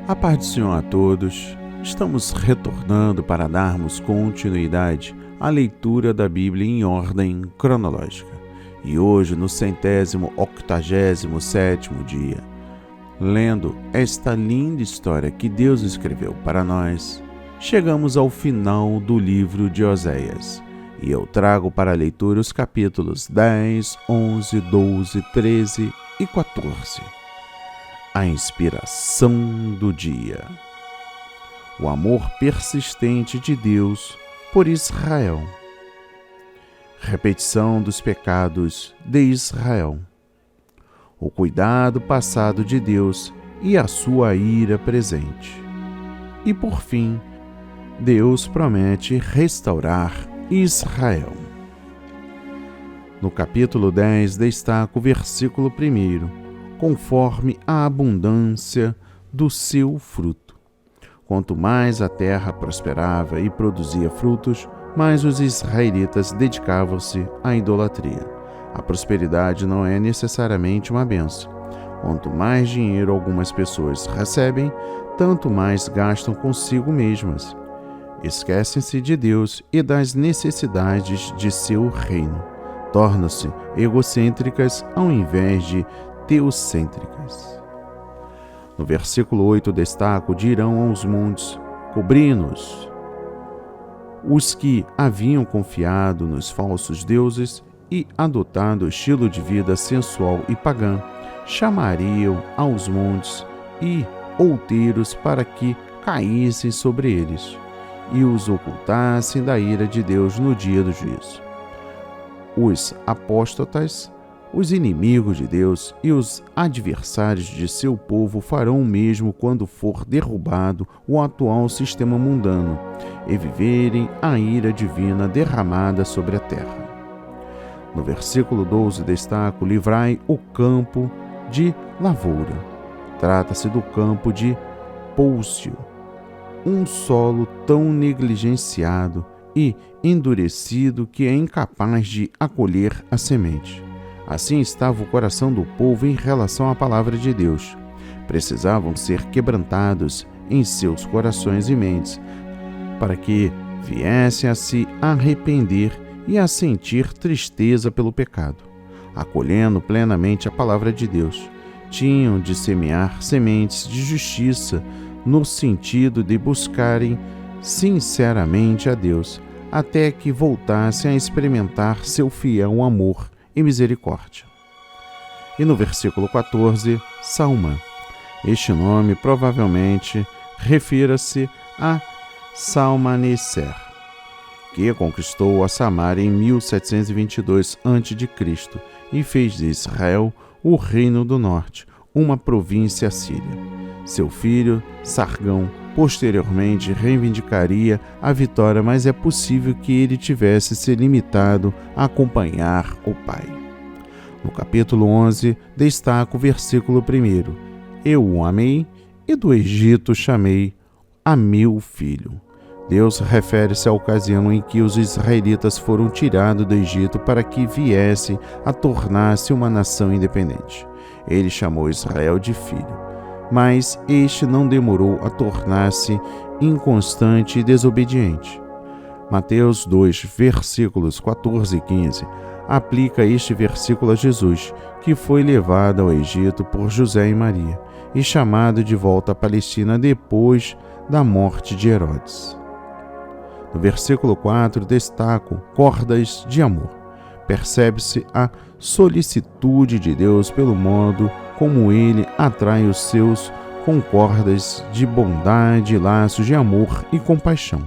A paz do Senhor a todos. Estamos retornando para darmos continuidade à leitura da Bíblia em ordem cronológica. E hoje, no 187º dia, lendo esta linda história que Deus escreveu para nós, chegamos ao final do livro de Oséias. E eu trago para a leitura os capítulos 10, 11, 12, 13 e 14. A inspiração do dia. O amor persistente de Deus por Israel. Repetição dos pecados de Israel. O cuidado passado de Deus e a sua ira presente. E por fim, Deus promete restaurar Israel. No capítulo 10 destaca o versículo 1. Conforme a abundância do seu fruto. Quanto mais a terra prosperava e produzia frutos, mais os israelitas dedicavam-se à idolatria. A prosperidade não é necessariamente uma bênção. Quanto mais dinheiro algumas pessoas recebem, tanto mais gastam consigo mesmas. Esquecem-se de Deus e das necessidades de seu reino. Tornam-se egocêntricas ao invés de teocêntricas. No versículo 8 destaca: dirão aos montes, cobri-nos. Os que haviam confiado nos falsos deuses e adotado o estilo de vida sensual e pagã, chamariam aos montes e outeiros para que caíssem sobre eles e os ocultassem da ira de Deus no dia do juízo. Os apóstatas, os inimigos de Deus e os adversários de seu povo farão o mesmo quando for derrubado o atual sistema mundano e viverem a ira divina derramada sobre a terra. No versículo 12 destaca: livrai o campo de lavoura. Trata-se do campo de pôlcio, um solo tão negligenciado e endurecido que é incapaz de acolher a semente. Assim estava o coração do povo em relação à palavra de Deus. Precisavam ser quebrantados em seus corações e mentes, para que viessem a se arrepender e a sentir tristeza pelo pecado. Acolhendo plenamente a palavra de Deus, tinham de semear sementes de justiça no sentido de buscarem sinceramente a Deus, até que voltassem a experimentar seu fiel amor e misericórdia. E no versículo 14, Salma. Este nome provavelmente refira-se a Salmaneser, que conquistou a Samaria em 1722 a.C. e fez de Israel o Reino do Norte, uma província assíria. Seu filho, Sargão, posteriormente reivindicaria a vitória, mas é possível que ele tivesse se limitado a acompanhar o pai. No capítulo 11, destaca o versículo 1. Eu o amei e do Egito chamei a meu filho. Deus refere-se à ocasião em que os israelitas foram tirados do Egito para que viessem a tornar-se uma nação independente. Ele chamou Israel de filho. Mas este não demorou a tornar-se inconstante e desobediente. Mateus 2, versículos 14 e 15, aplica este versículo a Jesus, que foi levado ao Egito por José e Maria e chamado de volta à Palestina depois da morte de Herodes. No versículo 4, destaco cordas de amor. Percebe-se a solicitude de Deus pelo modo como ele atrai os seus com cordas de bondade, laços de amor e compaixão.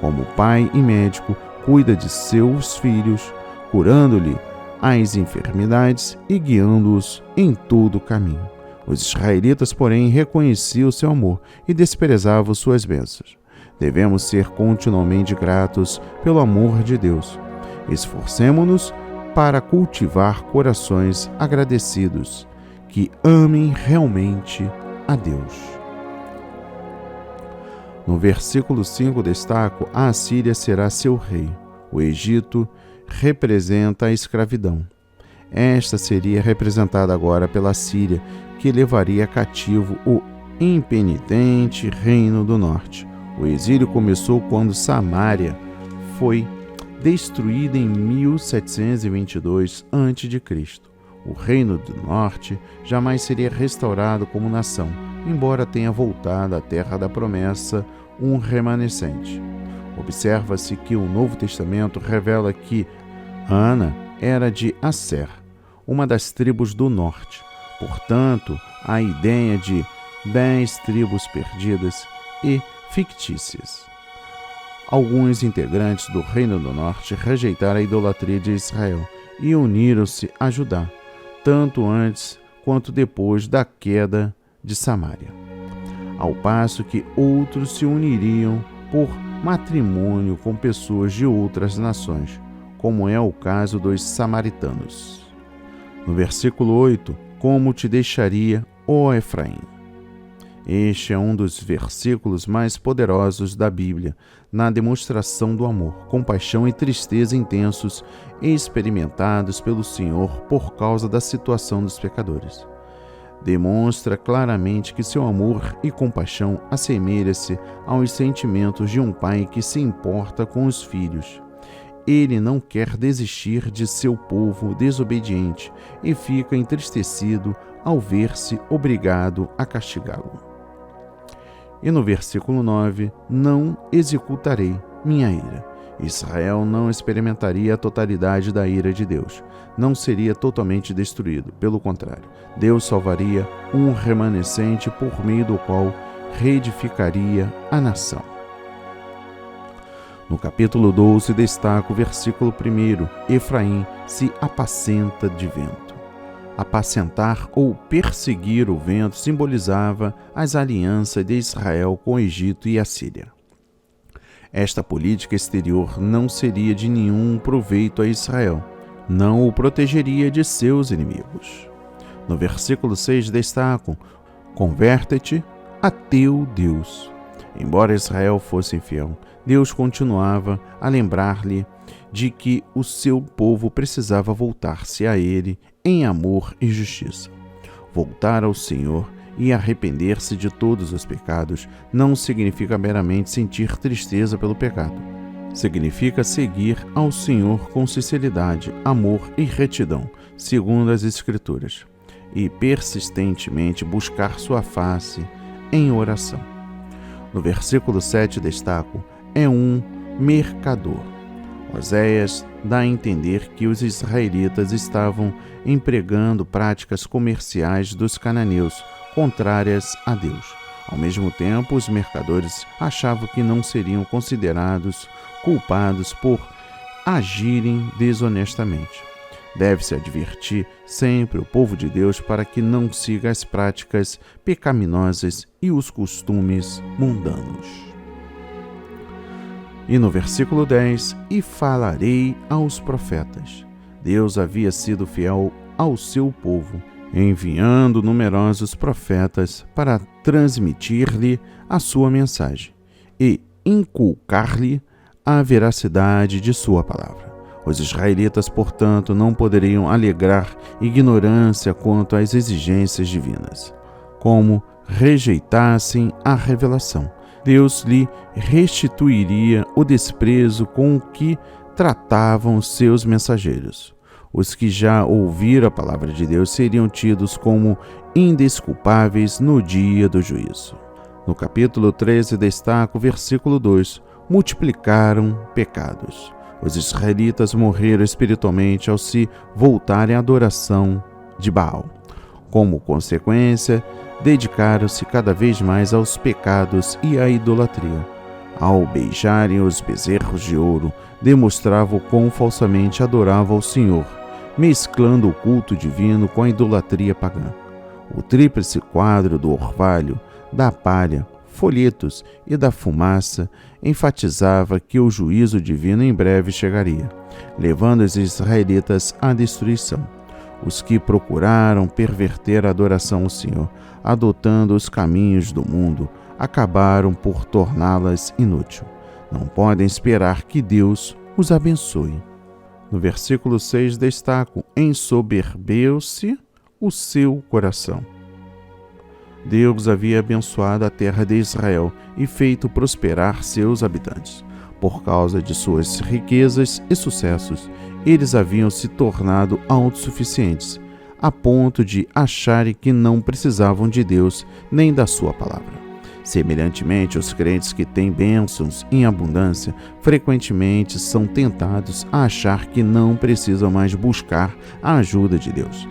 Como pai e médico, cuida de seus filhos, curando-lhe as enfermidades e guiando-os em todo o caminho. Os israelitas, porém, reconheciam seu amor e desprezavam suas bênçãos. Devemos ser continuamente gratos pelo amor de Deus. Esforcemo-nos para cultivar corações agradecidos, que amem realmente a Deus. No versículo 5 destaco: a Assíria será seu rei. O Egito representa a escravidão. Esta seria representada agora pela Síria, que levaria cativo o impenitente reino do norte. O exílio começou quando Samaria foi destruída em 1722 a.C. O reino do norte jamais seria restaurado como nação, embora tenha voltado à terra da promessa um remanescente. Observa-se que o Novo Testamento revela que Ana era de Asser, uma das tribos do norte. Portanto, a ideia de 10 tribos perdidas e fictícias. Alguns integrantes do Reino do Norte rejeitaram a idolatria de Israel e uniram-se a Judá, tanto antes quanto depois da queda de Samaria, ao passo que outros se uniriam por matrimônio com pessoas de outras nações, como é o caso dos samaritanos. No versículo 8, como te deixaria, ó Efraim? Este é um dos versículos mais poderosos da Bíblia na demonstração do amor, compaixão e tristeza intensos experimentados pelo Senhor por causa da situação dos pecadores. Demonstra claramente que seu amor e compaixão assemelha-se aos sentimentos de um pai que se importa com os filhos. Ele não quer desistir de seu povo desobediente e fica entristecido ao ver-se obrigado a castigá-lo. E no versículo 9, não executarei minha ira. Israel não experimentaria a totalidade da ira de Deus. Não seria totalmente destruído. Pelo contrário, Deus salvaria um remanescente por meio do qual reedificaria a nação. No capítulo 12 destaca o versículo 1, Efraim se apacenta de vento. Apacentar ou perseguir o vento simbolizava as alianças de Israel com o Egito e a Síria. Esta política exterior não seria de nenhum proveito a Israel, não o protegeria de seus inimigos. No versículo 6 destacam: converte-te a teu Deus. Embora Israel fosse infiel, Deus continuava a lembrar-lhe de que o seu povo precisava voltar-se a ele em amor e justiça. Voltar ao Senhor e arrepender-se de todos os pecados não significa meramente sentir tristeza pelo pecado. Significa seguir ao Senhor com sinceridade, amor e retidão, segundo as Escrituras, e persistentemente buscar sua face em oração. No versículo 7 destaco: é um mercador. Oséias dá a entender que os israelitas estavam empregando práticas comerciais dos cananeus contrárias a Deus. Ao mesmo tempo, os mercadores achavam que não seriam considerados culpados por agirem desonestamente. Deve-se advertir sempre o povo de Deus para que não siga as práticas pecaminosas e os costumes mundanos. E no versículo 10, e falarei aos profetas. Deus havia sido fiel ao seu povo, enviando numerosos profetas para transmitir-lhe a sua mensagem e inculcar-lhe a veracidade de sua palavra. Os israelitas, portanto, não poderiam alegar ignorância quanto às exigências divinas, como rejeitassem a revelação. Deus lhe restituiria o desprezo com o que tratavam seus mensageiros. Os que já ouviram a palavra de Deus seriam tidos como indesculpáveis no dia do juízo. No capítulo 13 destaca o versículo 2: multiplicaram pecados. Os israelitas morreram espiritualmente ao se voltarem à adoração de Baal. Como consequência, dedicaram-se cada vez mais aos pecados e à idolatria. Ao beijarem os bezerros de ouro, demonstravam quão falsamente adoravam ao Senhor, mesclando o culto divino com a idolatria pagã. O tríplice quadro do orvalho, da palha, folhetos e da fumaça enfatizava que o juízo divino em breve chegaria, levando os israelitas à destruição. Os que procuraram perverter a adoração ao Senhor, adotando os caminhos do mundo, acabaram por torná-las inútil. Não podem esperar que Deus os abençoe. No versículo 6 destaco: ensoberbeu-se o seu coração. Deus havia abençoado a terra de Israel e feito prosperar seus habitantes. Por causa de suas riquezas e sucessos, eles haviam se tornado autossuficientes, a ponto de acharem que não precisavam de Deus nem da sua palavra. Semelhantemente, os crentes que têm bênçãos em abundância frequentemente são tentados a achar que não precisam mais buscar a ajuda de Deus.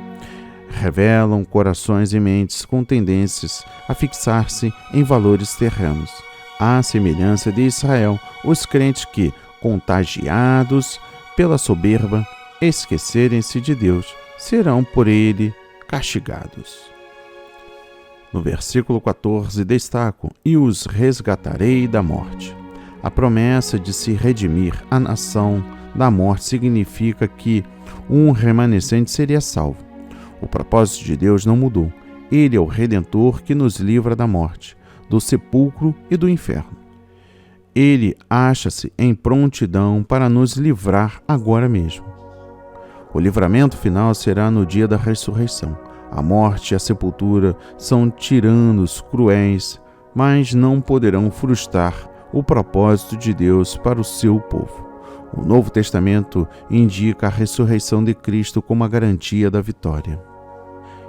Revelam corações e mentes com tendências a fixar-se em valores terrenos. À semelhança de Israel, os crentes que, contagiados pela soberba, esquecerem-se de Deus, serão por ele castigados. No versículo 14 destaco: e os resgatarei da morte. A promessa de se redimir a nação da morte significa que um remanescente seria salvo. O propósito de Deus não mudou. Ele é o Redentor que nos livra da morte, do sepulcro e do inferno. Ele acha-se em prontidão para nos livrar agora mesmo. O livramento final será no dia da ressurreição. A morte e a sepultura são tiranos cruéis, mas não poderão frustrar o propósito de Deus para o seu povo. O Novo Testamento indica a ressurreição de Cristo como a garantia da vitória.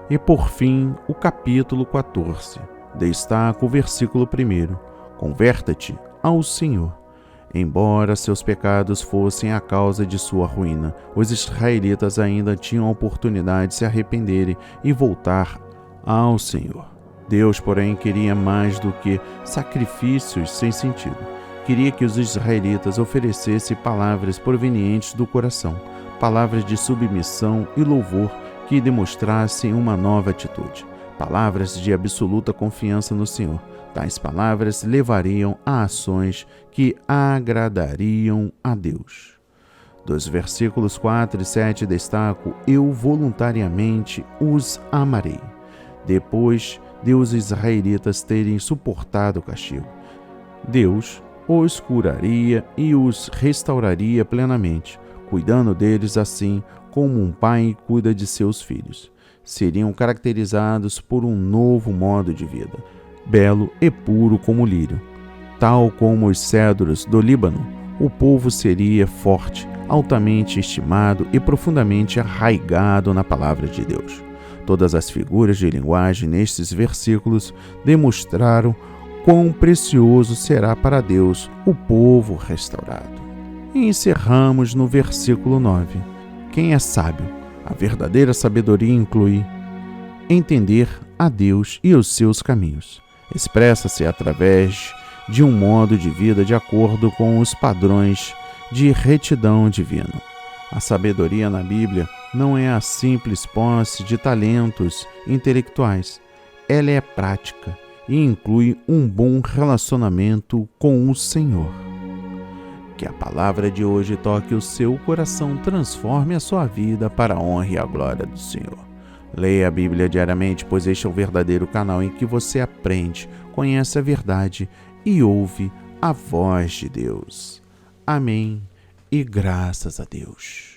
E por fim, o capítulo 14. Destaca o versículo 1. Converta-te ao Senhor. Embora seus pecados fossem a causa de sua ruína, os israelitas ainda tinham a oportunidade de se arrependerem e voltar ao Senhor. Deus, porém, queria mais do que sacrifícios sem sentido. Queria que os israelitas oferecessem palavras provenientes do coração, palavras de submissão e louvor que demonstrassem uma nova atitude, palavras de absoluta confiança no Senhor. Tais palavras levariam a ações que agradariam a Deus. Dos versículos 4 e 7 destaco: eu voluntariamente os amarei. Depois de os israelitas terem suportado o castigo, Deus os curaria e os restauraria plenamente, cuidando deles assim como um pai cuida de seus filhos. Seriam caracterizados por um novo modo de vida, belo e puro como o lírio. Tal como os cedros do Líbano, o povo seria forte, altamente estimado e profundamente arraigado na palavra de Deus. Todas as figuras de linguagem nestes versículos demonstraram quão precioso será para Deus o povo restaurado. E encerramos no versículo 9. Quem é sábio? A verdadeira sabedoria inclui entender a Deus e os seus caminhos. Expressa-se através de um modo de vida de acordo com os padrões de retidão divina. A sabedoria na Bíblia não é a simples posse de talentos intelectuais. Ela é prática e inclui um bom relacionamento com o Senhor. Que a palavra de hoje toque o seu coração, transforme a sua vida para a honra e a glória do Senhor. Leia a Bíblia diariamente, pois este é o verdadeiro canal em que você aprende, conhece a verdade e ouve a voz de Deus. Amém e graças a Deus.